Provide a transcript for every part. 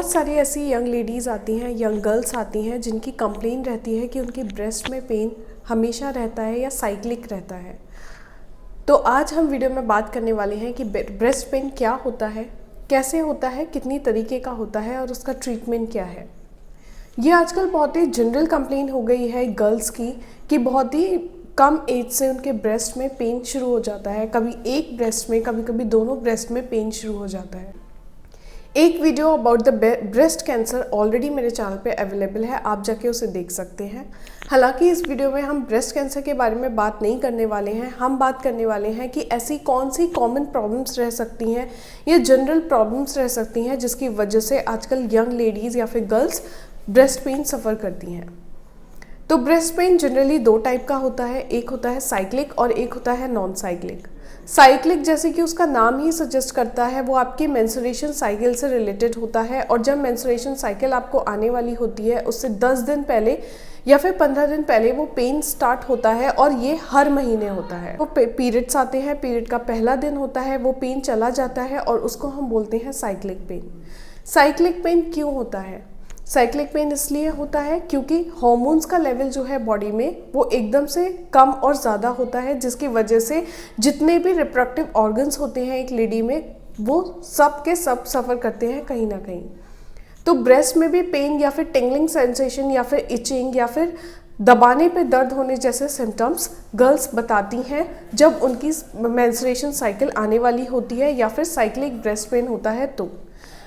बहुत सारी ऐसी यंग लेडीज़ आती हैं, यंग गर्ल्स आती हैं जिनकी कंप्लेन रहती है कि उनकी ब्रेस्ट में पेन हमेशा रहता है या साइक्लिक रहता है। तो आज हम वीडियो में बात करने वाले हैं कि ब्रेस्ट पेन क्या होता है, कैसे होता है, कितनी तरीके का होता है और उसका ट्रीटमेंट क्या है। ये आजकल बहुत ही जनरल कंप्लेन हो गई है गर्ल्स की कि बहुत ही कम एज से उनके ब्रेस्ट में पेन शुरू हो जाता है। कभी एक ब्रेस्ट में, कभी कभी दोनों ब्रेस्ट में पेन शुरू हो जाता है। एक video about the breast cancer already मेरे चैनल पे अवेलेबल है, आप जाके उसे देख सकते हैं। हालांकि इस वीडियो में हम ब्रेस्ट कैंसर के बारे में बात नहीं करने वाले हैं, हम बात करने वाले हैं कि ऐसी कौन सी कॉमन प्रॉब्लम्स रह सकती हैं या जनरल प्रॉब्लम्स रह सकती हैं जिसकी वजह से आजकल यंग लेडीज़ या फिर गर्ल्स ब्रेस्ट पेन सफ़र करती हैं। तो ब्रेस्ट पेन जनरली दो टाइप का होता है, एक होता है साइक्लिक और एक होता है नॉन साइक्लिक। साइक्लिक जैसे कि उसका नाम ही सजेस्ट करता है, वो आपकी मेंस्ट्रुएशन साइकिल से रिलेटेड होता है। और जब मेंस्ट्रुएशन साइकिल आपको आने वाली होती है उससे 10 दिन पहले या फिर 15 दिन पहले वो पेन स्टार्ट होता है और ये हर महीने होता है। वो पीरियड्स आते हैं, पीरियड का पहला दिन होता है, वो पेन चला जाता है और उसको हम बोलते हैं साइक्लिक पेन। साइक्लिक पेन क्यों होता है? साइक्लिक पेन इसलिए होता है क्योंकि हार्मोन्स का लेवल जो है बॉडी में वो एकदम से कम और ज़्यादा होता है, जिसकी वजह से जितने भी रिप्रोडक्टिव ऑर्गन्स होते हैं एक लेडी में वो सब के सब सफ़र करते हैं कहीं ना कहीं। तो ब्रेस्ट में भी पेन या फिर टिंगलिंग सेंसेशन या फिर इचिंग या फिर दबाने पे दर्द होने जैसे सिम्टम्स गर्ल्स बताती हैं जब उनकी मेंस्ट्रुएशन साइकिल आने वाली होती है या फिर साइक्लिक ब्रेस्ट पेन होता है। तो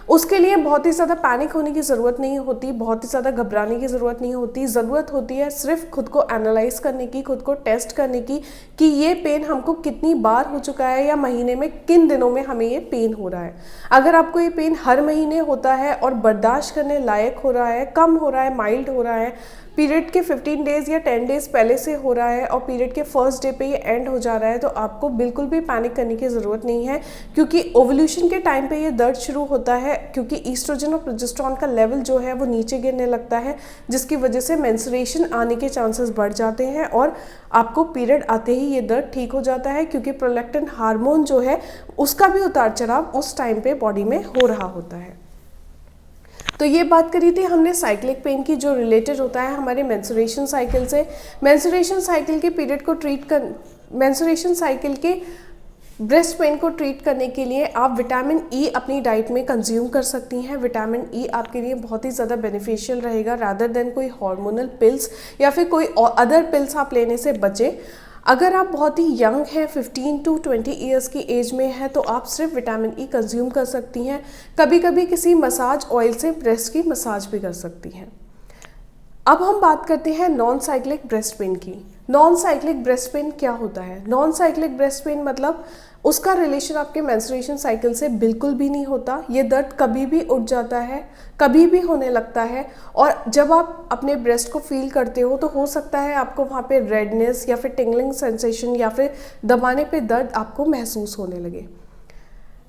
उसके लिए बहुत ही ज़्यादा पैनिक होने की ज़रूरत नहीं होती, बहुत ही ज़्यादा घबराने की ज़रूरत नहीं होती। ज़रूरत होती है सिर्फ खुद को एनालाइज करने की, खुद को टेस्ट करने की कि ये पेन हमको कितनी बार हो चुका है या महीने में किन दिनों में हमें ये पेन हो रहा है। अगर आपको ये पेन हर महीने होता है और बर्दाश्त करने लायक हो रहा है, कम हो रहा है, माइल्ड हो रहा है, पीरियड के 15 डेज़ या 10 डेज़ पहले से हो रहा है और पीरियड के फर्स्ट डे पे ये एंड हो जा रहा है, तो आपको बिल्कुल भी पैनिक करने की ज़रूरत नहीं है। क्योंकि ओवल्यूशन के टाइम पे ये दर्द शुरू होता है क्योंकि ईस्ट्रोजन और प्रोजेस्टेरॉन का लेवल जो है वो नीचे गिरने लगता है, जिसकी वजह से मेंस्ट्रुएशन आने के चांसेस बढ़ जाते हैं और आपको पीरियड आते ही ये दर्द ठीक हो जाता है क्योंकि प्रोलैक्टिन हार्मोन जो है उसका भी उतार चढ़ाव उस टाइम पे बॉडी में हो रहा होता है। तो ये बात करी थी हमने साइक्लिक पेन की जो रिलेटेड होता है हमारे मेंस्ट्रुएशन साइकिल से। मेंस्ट्रुएशन साइकिल के पीरियड को मेंस्ट्रुएशन साइकिल के ब्रेस्ट पेन को ट्रीट करने के लिए आप विटामिन ई अपनी डाइट में कंज्यूम कर सकती हैं। विटामिन ई आपके लिए बहुत ही ज़्यादा बेनिफिशियल रहेगा रादर देन कोई हार्मोनल पिल्स या फिर कोई अदर पिल्स आप लेने से बचें। अगर आप बहुत ही यंग हैं, 15 to 20 ईयर्स की एज में है, तो आप सिर्फ विटामिन ई कंज्यूम कर सकती हैं। कभी कभी किसी मसाज ऑयल से ब्रेस्ट की मसाज भी कर सकती हैं। अब हम बात करते हैं नॉन साइक्लिक ब्रेस्ट पेन की। नॉन साइक्लिक ब्रेस्ट पेन क्या होता है? नॉन साइक्लिक ब्रेस्ट पेन मतलब उसका रिलेशन आपके मेंस्ट्रुएशन साइकिल से बिल्कुल भी नहीं होता। ये दर्द कभी भी उठ जाता है, कभी भी होने लगता है और जब आप अपने ब्रेस्ट को फील करते हो तो हो सकता है आपको वहाँ पे रेडनेस या फिर टिंगलिंग सेंसेशन या फिर दबाने पे दर्द आपको महसूस होने लगे।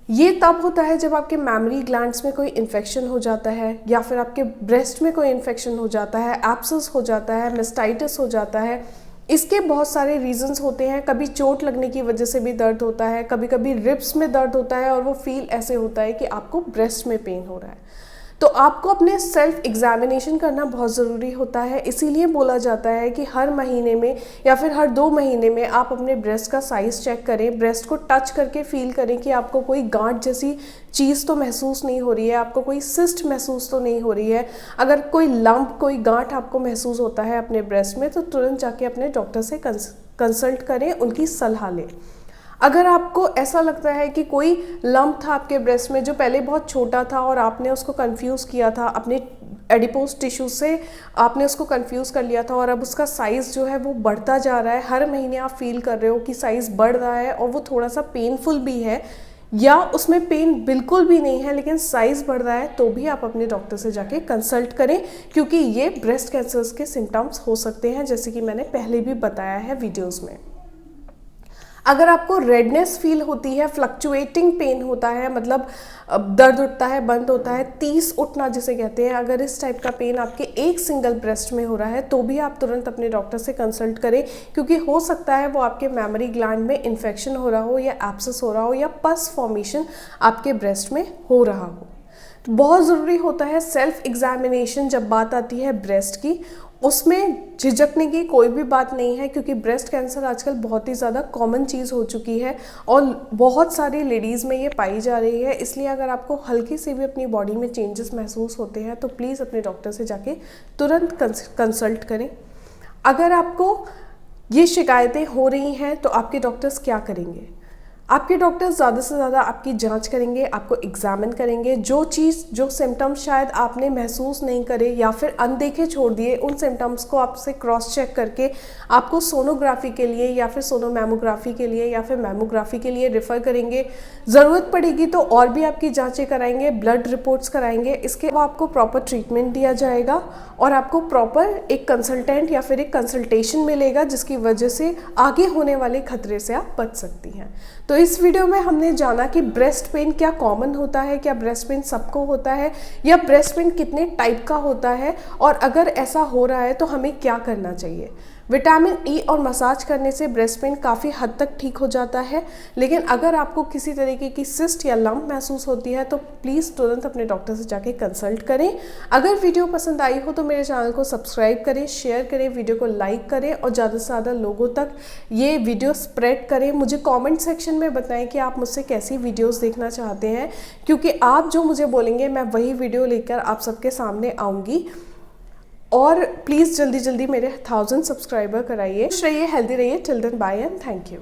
ये तब होता है जब आपके मैमरी ग्लैंड्स में कोई इन्फेक्शन हो जाता है या फिर आपके ब्रेस्ट में कोई इन्फेक्शन हो जाता है, एब्सेस हो जाता है, मेस्टाइटिस हो जाता है। इसके बहुत सारे रीजंस होते हैं। कभी चोट लगने की वजह से भी दर्द होता है, कभी कभी रिब्स में दर्द होता है और वो फील ऐसे होता है कि आपको ब्रेस्ट में पेन हो रहा है। तो आपको अपने सेल्फ एग्जामिनेशन करना बहुत ज़रूरी होता है। इसीलिए बोला जाता है कि हर महीने में या फिर हर 2 महीने में आप अपने ब्रेस्ट का साइज़ चेक करें, ब्रेस्ट को टच करके फील करें कि आपको कोई गांठ जैसी चीज़ तो महसूस नहीं हो रही है, आपको कोई सिस्ट महसूस तो नहीं हो रही है। अगर कोई लंप, कोई गांठ आपको महसूस होता है अपने ब्रेस्ट में तो तुरंत जाके अपने डॉक्टर से कंसल्ट करें, उनकी सलाह लें। अगर आपको ऐसा लगता है कि कोई लंप था आपके ब्रेस्ट में जो पहले बहुत छोटा था और आपने उसको कंफ्यूज किया था अपने एडिपोज टिश्यू से, आपने उसको कंफ्यूज कर लिया था और अब उसका साइज़ जो है वो बढ़ता जा रहा है, हर महीने आप फील कर रहे हो कि साइज़ बढ़ रहा है और वो थोड़ा सा पेनफुल भी है या उसमें पेन बिल्कुल भी नहीं है लेकिन साइज़ बढ़ रहा है, तो भी आप अपने डॉक्टर से जाके कंसल्ट करें क्योंकि ये ब्रेस्ट कैंसर्स के सिम्टम्स हो सकते हैं, जैसे कि मैंने पहले भी बताया है वीडियोज़ में। अगर आपको रेडनेस फील होती है, फ्लक्चुएटिंग पेन होता है, मतलब दर्द उठता है, बंद होता है, 30 उठना जिसे कहते हैं, अगर इस टाइप का पेन आपके एक सिंगल ब्रेस्ट में हो रहा है तो भी आप तुरंत अपने डॉक्टर से कंसल्ट करें क्योंकि हो सकता है वो आपके मैमरी ग्लैंड में इन्फेक्शन हो रहा हो या एब्सेस हो रहा हो या पस फॉर्मेशन आपके ब्रेस्ट में हो रहा हो। बहुत ज़रूरी होता है सेल्फ एग्जामिनेशन जब बात आती है ब्रेस्ट की। उसमें झिझकने की कोई भी बात नहीं है, क्योंकि ब्रेस्ट कैंसर आजकल बहुत ही ज़्यादा कॉमन चीज़ हो चुकी है और बहुत सारी लेडीज़ में ये पाई जा रही है। इसलिए अगर आपको हल्की सी भी अपनी बॉडी में चेंजेस महसूस होते हैं तो प्लीज़ अपने डॉक्टर से जाके तुरंत कंसल्ट करें। अगर आपको ये शिकायतें हो रही हैं तो आपके डॉक्टर्स क्या करेंगे? आपके डॉक्टर्स ज़्यादा से ज़्यादा आपकी जांच करेंगे, आपको एग्जामिन करेंगे। जो सिम्टम्स शायद आपने महसूस नहीं करे या फिर अनदेखे छोड़ दिए, उन सिम्टम्स को आपसे क्रॉस चेक करके आपको सोनोग्राफी के लिए या फिर सोनोमेमोग्राफी के लिए या फिर मेमोग्राफी के लिए रेफ़र करेंगे। ज़रूरत पड़ेगी तो और भी आपकी जाँचें कराएंगे, ब्लड रिपोर्ट्स कराएंगे। इसके बाद आपको प्रॉपर ट्रीटमेंट दिया जाएगा और आपको प्रॉपर एक कंसल्टेंट या फिर एक कंसल्टेशन मिलेगा, जिसकी वजह से आगे होने वाले खतरे से आप बच सकती हैं। तो इस वीडियो में हमने जाना कि ब्रेस्ट पेन क्या कॉमन होता है, क्या ब्रेस्ट पेन सबको होता है, या ब्रेस्ट पेन कितने टाइप का होता है, और अगर ऐसा हो रहा है तो हमें क्या करना चाहिए। विटामिन ई और मसाज करने से ब्रेस्ट पेन काफ़ी हद तक ठीक हो जाता है, लेकिन अगर आपको किसी तरीके की सिस्ट या लंप महसूस होती है तो प्लीज़ तुरंत अपने डॉक्टर से जाके कंसल्ट करें। अगर वीडियो पसंद आई हो तो मेरे चैनल को सब्सक्राइब करें, शेयर करें, वीडियो को लाइक करें और ज़्यादा से ज़्यादा लोगों तक ये वीडियो स्प्रेड करें। मुझे कॉमेंट सेक्शन में बताएं कि आप मुझसे कैसी वीडियोज़ देखना चाहते हैं, क्योंकि आप जो मुझे बोलेंगे मैं वही वीडियो लेकर आप सबके सामने आऊँगी। और प्लीज़ जल्दी जल्दी मेरे 1000 सब्सक्राइबर कराइए। रहिए, हेल्दी रहिए। Till then bye and thank you.